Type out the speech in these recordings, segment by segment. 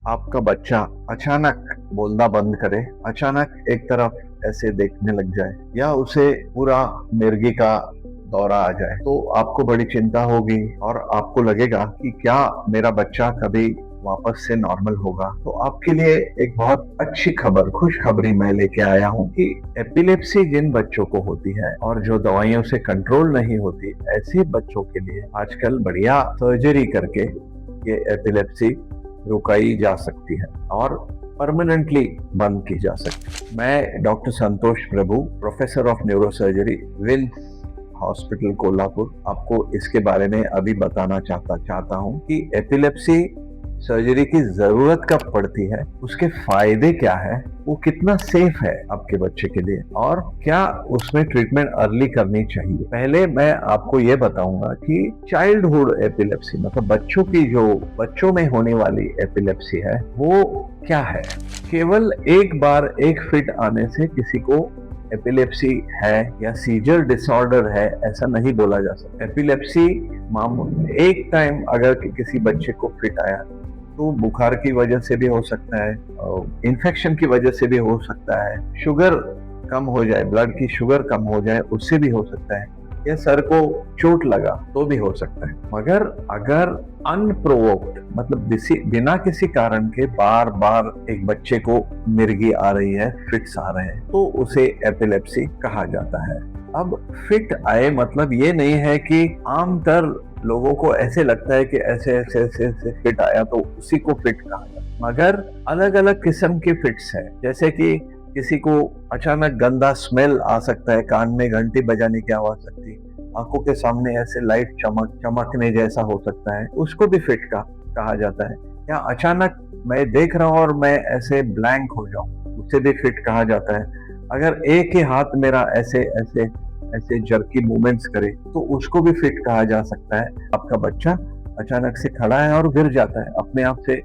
आपका बच्चा अचानक बोलना बंद करे, अचानक एक तरफ ऐसे देखने लग जाए या उसे पूरा मिर्गी का दौरा आ जाए, तो आपको बड़ी चिंता होगी और आपको लगेगा कि क्या मेरा बच्चा कभी वापस से नॉर्मल होगा। तो आपके लिए एक बहुत अच्छी खबर, खुशखबरी मैं लेके आया हूँ कि एपिलेप्सी जिन बच्चों को होती है और जो दवाइयों से कंट्रोल नहीं होती, ऐसे बच्चों के लिए आजकल बढ़िया सर्जरी करके ये एपिलेप्सी रुकाई जा सकती है और परमानेंटली बंद की जा सकती है। मैं doctor Santosh Prabhu, professor of neurosurgery, VIMS hospital Kolhapur, आपको इसके बारे में अभी बताना चाहता हूँ कि एपिलेप्सी सर्जरी की जरूरत कब पड़ती है, उसके फायदे क्या है, वो कितना सेफ है आपके बच्चे के लिए और क्या उसमें ट्रीटमेंट अर्ली करनी चाहिए। पहले मैं आपको ये बताऊंगा कि चाइल्डहुड एपिलेप्सी मतलब बच्चों में होने वाली एपिलेप्सी है वो क्या है। केवल एक बार एक फिट आने से किसी को एपिलेप्सी है या सीजर डिसऑर्डर है ऐसा नहीं बोला जा सकता। एपिलेप्सी मामूली एक टाइम अगर किसी बच्चे को फिट आया तो बुखार की वजह से भी हो सकता है, इन्फेक्शन की वजह से भी हो सकता है, शुगर कम हो जाए, ब्लड की शुगर कम हो जाए उससे भी हो सकता है, या सर को चोट लगा तो भी हो सकता है। मगर अगर अनप्रोवोक्ड मतलब बिना किसी कारण के बार बार एक बच्चे को मिर्गी आ रही है, फिट्स आ रहे हैं, तो उसे एपिलेप्सी कहा जाता है। अब फिट आए मतलब ये नहीं है कि आमतौर लोगों को ऐसे लगता है कि ऐसे फिट आया तो उसी को फिट कहा जाता है, मगर अलग अलग किस्म के फिट्स हैं। जैसे कि किसी को अचानक गंदा स्मेल आ सकता है, कान में घंटी बजाने की आवाज सकती है, आंखों के सामने ऐसे लाइट चमकने जैसा हो सकता है, उसको भी फिट कहा जाता है। या अचानक मैं देख रहा हूँ और मैं ऐसे ब्लैंक हो जाऊं, उसे भी फिट कहा जाता है। अगर एक ही हाथ मेरा ऐसे जर्की मूवमेंट्स करे तो उसको भी फिट कहा जा सकता है। आपका बच्चा अचानक से खड़ा है और गिर जाता है, अपने आप से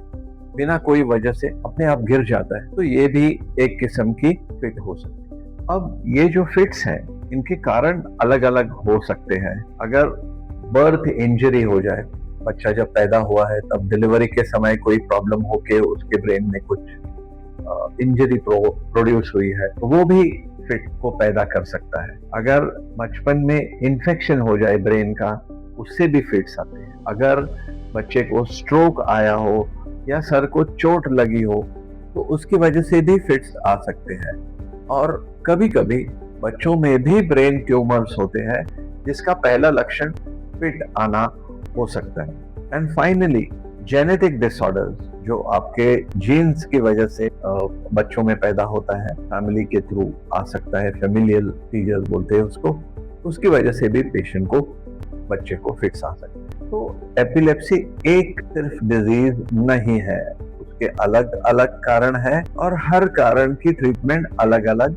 बिना कोई वजह से अपने आप गिर जाता है, तो ये भी एक किस्म की फिट हो सकती है। अब ये जो फिट्स हैं इनके कारण अलग अलग हो सकते हैं। अगर बर्थ इंजरी हो जाए, बच्चा जब पैदा हुआ है तब डिलीवरी के समय कोई प्रॉब्लम होके उसके ब्रेन में कुछ इंजरी प्रोड्यूस हुई है तो वो भी फिट को पैदा कर सकता है। अगर बचपन में इन्फेक्शन हो जाए ब्रेन का, उससे भी फिट्स आते हैं। अगर बच्चे को स्ट्रोक आया हो या सर को चोट लगी हो तो उसकी वजह से भी फिट्स आ सकते हैं। और कभी कभी बच्चों में भी ब्रेन ट्यूमर्स होते हैं जिसका पहला लक्षण फिट आना हो सकता है। एंड फाइनली जेनेटिक डिसऑर्डर्स जो आपके जीन्स की वजह से बच्चों में पैदा होता है, फैमिली के थ्रू आ सकता है, फेमिलियल सीजर्स बोलते हैं उसको, उसकी वजह से भी पेशेंट को, बच्चे को फिट्स आ सकते हैं। तो एपिलेप्सी एक सिर्फ डिजीज नहीं है, उसके अलग अलग कारण है और हर कारण की ट्रीटमेंट अलग अलग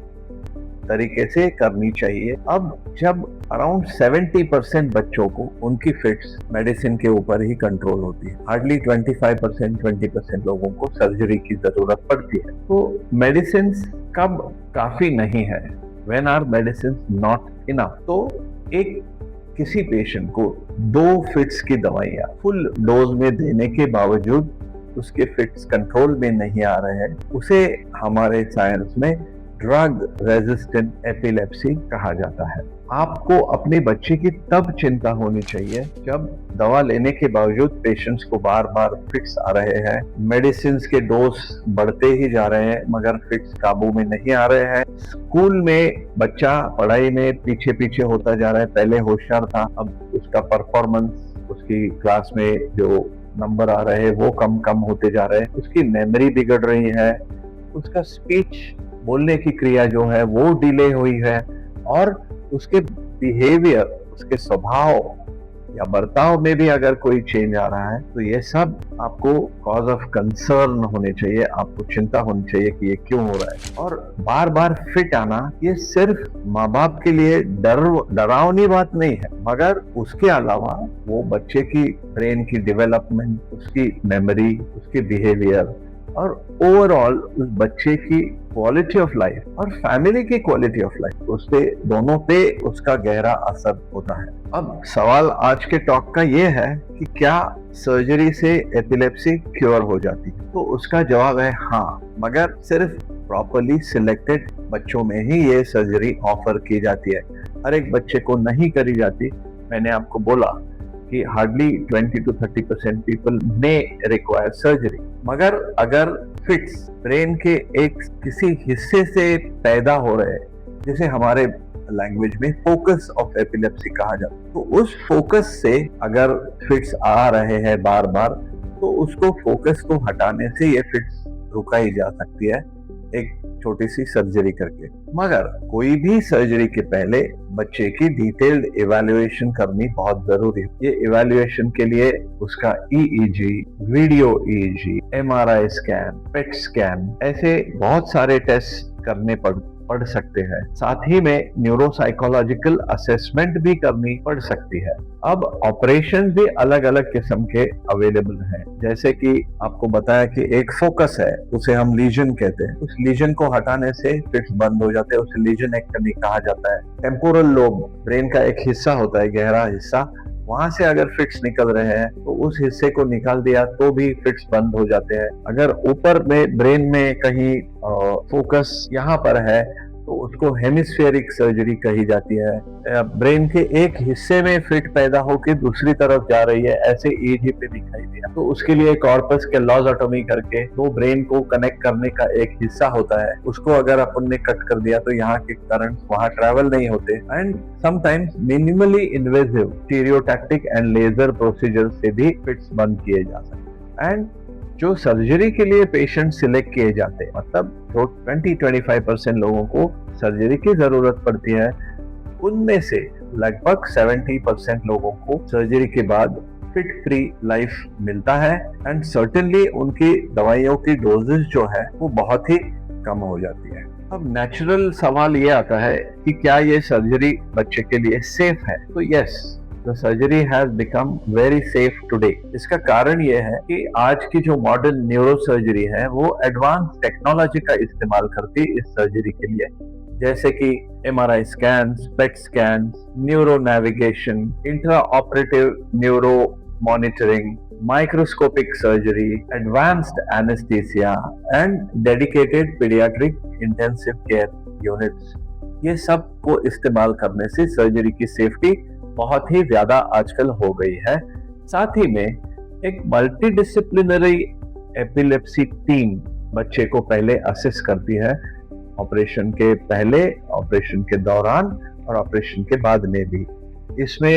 तरीके से करनी चाहिए। अब जब अराउंड 70% बच्चों को उनकी फिट्स मेडिसिन के ऊपर ही कंट्रोल होती है, हार्डली 20% लोगों को सर्जरी की जरूरत पड़ती है, तो मेडिसिन कब काफी नहीं है, when are medicine not enough, तो एक किसी पेशेंट को 2 फिट्स की दवाइयाँ फुल डोज में देने के बावजूद उसके फिट्स कंट्रोल में नहीं आ रहे हैं, उसे हमारे साइंस में ड्रग रेजिस्टेंट एपिलेप्सी कहा जाता है। आपको अपने बच्चे की तब चिंता होनी चाहिए जब दवा लेने के बावजूद पेशेंट्स को बार बार फिट्स आ रहे हैं, मेडिसिन के डोज बढ़ते ही जा रहे हैं मगर फिट्स काबू में नहीं आ रहे हैं, स्कूल में बच्चा पढ़ाई में पीछे होता जा रहा है, पहले होशियार था अब उसका परफॉर्मेंस, उसकी क्लास में जो नंबर आ रहे हैं वो कम होते जा रहे हैं, उसकी मेमोरी बिगड़ रही है, उसका स्पीच बोलने की क्रिया जो है वो डिले हुई है और उसके बिहेवियर, उसके स्वभाव या बर्ताव में भी अगर कोई चेंज आ रहा है, तो ये सब आपको कॉज ऑफ कंसर्न होने चाहिए, आपको चिंता होनी चाहिए कि ये क्यों हो रहा है। और बार बार फिट आना ये सिर्फ माँ बाप के लिए डरावनी बात नहीं है, मगर उसके अलावा वो बच्चे की ब्रेन की डेवलपमेंट, उसकी मेमोरी, उसके बिहेवियर और ओवरऑल उस बच्चे की क्वालिटी ऑफ लाइफ और फैमिली की क्वालिटी ऑफ लाइफ, उससे दोनों पे उसका गहरा असर होता है। अब सवाल आज के टॉक का ये है कि क्या सर्जरी से एपिलेप्सी क्योर हो जाती है? तो उसका जवाब है हाँ, मगर सिर्फ प्रॉपरली सिलेक्टेड बच्चों में ही ये सर्जरी ऑफर की जाती है, हर एक बच्चे को नहीं करी जाती। मैंने आपको बोला कि hardly 20 to 30% people may require surgery, मगर अगर फिट्स ब्रेन के एक किसी हिस्से से पैदा हो रहे हैं, जिसे हमारे लैंग्वेज में फोकस ऑफ एपिलेप्सी कहा जाता है, तो उस फोकस से अगर फिट्स आ रहे हैं बार बार, तो उसको फोकस को हटाने से ये फिट्स रुकाई जा सकती है एक छोटी सी सर्जरी करके। मगर कोई भी सर्जरी के पहले बच्चे की डिटेल्ड इवैल्यूएशन करनी बहुत जरूरी है। ये इवैल्यूएशन के लिए उसका EEG, video EEG, MRI scan, PET scan, ऐसे बहुत सारे टेस्ट करने पड़ सकते हैं। साथ ही में न्यूरोसाइकोलॉजिकल असेसमेंट भी करनी पड़ सकती है। अब ऑपरेशन भी अलग अलग किस्म के अवेलेबल हैं, जैसे कि आपको बताया कि एक फोकस है, उसे हम लीजन कहते हैं। उस लीजन को हटाने से फिट्स बंद हो जाते हैं, उसे लीजनेक्टमी कहा जाता है। टेम्पोरल लोब ब्रेन का एक हिस्सा होता है, गहरा हिस्सा, वहां से अगर फिट्स निकल रहे हैं तो उस हिस्से को निकाल दिया तो भी फिट्स बंद हो जाते हैं। अगर ऊपर में ब्रेन में कहीं फोकस यहाँ पर है तो उसको हेमिस्फेरिक सर्जरी कही जाती है। ब्रेन के एक हिस्से में फिट पैदा होकर दूसरी तरफ जा रही है, ऐसे EEG पे दिखाई दिया, तो उसके लिए कॉर्पस के लॉजोटोमी करके तो ब्रेन को कनेक्ट करने का एक हिस्सा होता है, उसको अगर अपन ने कट कर दिया तो यहाँ के करंट वहां ट्रेवल नहीं होते। And sometimes minimally invasive stereotactic and laser procedure से भी फिट्स बंद किए जा सकते हैं। एंड जो सर्जरी के लिए पेशेंट सिलेक्ट किए जाते हैं, मतलब जो 20-25% लोगों को सर्जरी की जरूरत पड़ती है, उनमें से लगभग 70% लोगों को सर्जरी के बाद फिट फ्री लाइफ मिलता है। एंड सर्टेनली उनकी दवाइयों की डोजेज जो है वो बहुत ही कम हो जाती है। अब नेचुरल सवाल ये आता है कि क्या ये सर्जरी बच्चे के लिए सेफ है? तो yes, The surgery has become very safe today. इसका कारण ये है कि आज की जो मॉडर्न न्यूरो सर्जरी है वो एडवांस टेक्नोलॉजी का इस्तेमाल करती है इस सर्जरी के लिए, जैसे कि MRI scans, pet scans, neuro navigation, intra operative neuro monitoring, microscopic surgery, advanced anaesthesia and dedicated paediatric intensive care units. ये सब को इस्तेमाल करने से सर्जरी की सेफ्टी बहुत ही ज्यादा आजकल हो गई है। साथ ही में एक मल्टीडिसिप्लिनरी एपिलेप्सी टीम बच्चे को पहले असेस करती है, ऑपरेशन के पहले, ऑपरेशन के दौरान और ऑपरेशन के बाद में भी। इसमें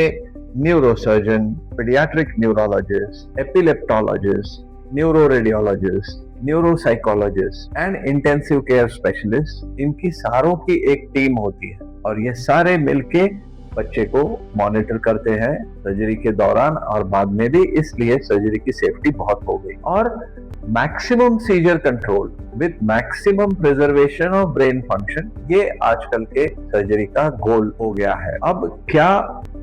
neurosurgeon, paediatric neurologist, epileptologist, neuro radiologist, neuropsychologist and intensive care specialist, इनकी सारों की एक टीम होती है और ये सारे मिलके बच्चे को मॉनिटर करते हैं सर्जरी के दौरान और बाद में भी, इसलिए सर्जरी की सेफ्टी बहुत हो गई। और maximum seizure control with maximum preservation of brain function, ये आजकल के सर्जरी का गोल हो गया है। अब क्या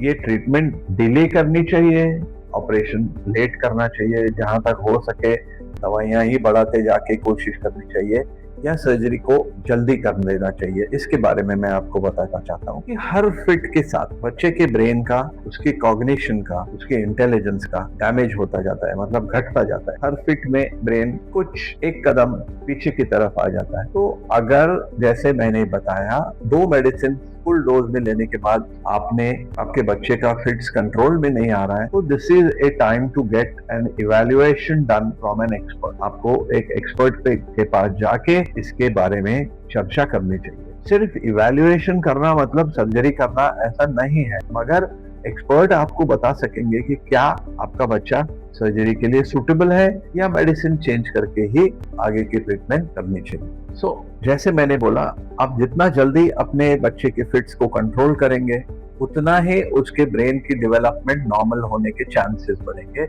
ये ट्रीटमेंट डिले करनी चाहिए, ऑपरेशन लेट करना चाहिए, जहां तक हो सके दवाइयां ही बढ़ाते जाके कोशिश करनी चाहिए, या सर्जरी को जल्दी कर देना चाहिए? इसके बारे में मैं आपको बताना चाहता हूँ कि हर फिट के साथ बच्चे के ब्रेन का, उसकी कॉग्निशन का, उसके इंटेलिजेंस का डैमेज होता जाता है, मतलब घटता जाता है। हर फिट में ब्रेन कुछ एक कदम पीछे की तरफ आ जाता है। तो अगर जैसे मैंने बताया 2 मेडिसिन फुल डोज में लेने के बाद आपके बच्चे का फिट्स कंट्रोल में नहीं आ रहा है, तो this is a time to get an evaluation done from an expert. आपको एक एक्सपर्ट के पास जाके इसके बारे में चर्चा करनी चाहिए। सिर्फ इवैल्यूएशन करना मतलब सर्जरी करना ऐसा नहीं है, मगर एक्सपर्ट आपको बता सकेंगे कि क्या आपका बच्चा सर्जरी के लिए सूटेबल है या मेडिसिन चेंज करके ही आगे की ट्रीटमेंट करनी चाहिए। जैसे मैंने बोला, आप जितना जल्दी अपने बच्चे के फिट्स को कंट्रोल करेंगे, उतना ही उसके ब्रेन की डेवलपमेंट नॉर्मल होने के चांसेस बढ़ेंगे।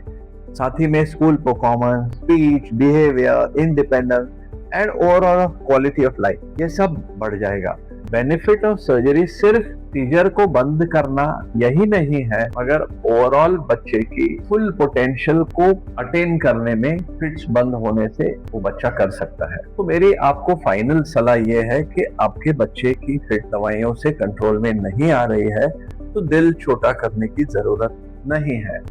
साथ ही में school performance, speech, behaviour, independence and overall quality of life, ये सब बढ़ जाएगा। बेनिफिट ऑफ सर्जरी सिर्फ सीजर को बंद करना यही नहीं है, मगर ओवरऑल बच्चे की फुल पोटेंशियल को अटेन करने में फिट्स बंद होने से वो बच्चा कर सकता है। तो मेरी आपको फाइनल सलाह ये है कि आपके बच्चे की फिट दवाइयों से कंट्रोल में नहीं आ रही है तो दिल छोटा करने की जरूरत नहीं है।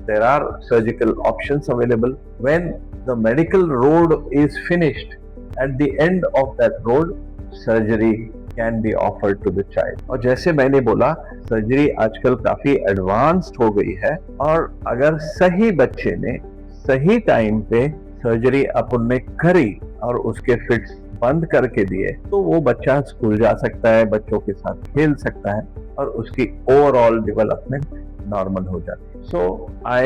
There are surgical options available. When the medical road is finished, at the end of that road, surgery can be offered to the child. और जैसे मैंने बोला, सर्जरी आजकल काफी एडवांस्ड हो गई है और अगर सही बच्चे ने सही टाइम पे सर्जरी अपन ने करी और उसके फिट्स बंद करके दिए तो वो बच्चा स्कूल जा सकता है, बच्चों के साथ खेल सकता है और उसकी ओवरऑल डेवलपमेंट नॉर्मल हो जाती है। So I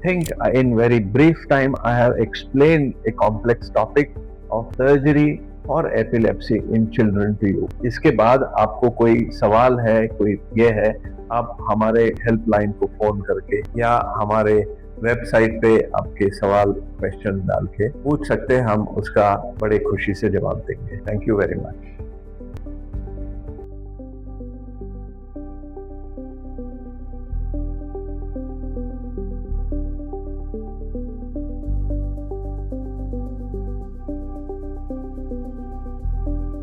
think in very brief time I have explained a complex topic of surgery for epilepsy in children to you. इसके बाद आपको कोई सवाल है, कोई ये है, आप हमारे हेल्पलाइन को फोन करके या हमारे वेबसाइट पे आपके सवाल क्वेश्चन डाल के पूछ सकते हैं, हम उसका बड़े खुशी से जवाब देंगे। Thank you very much.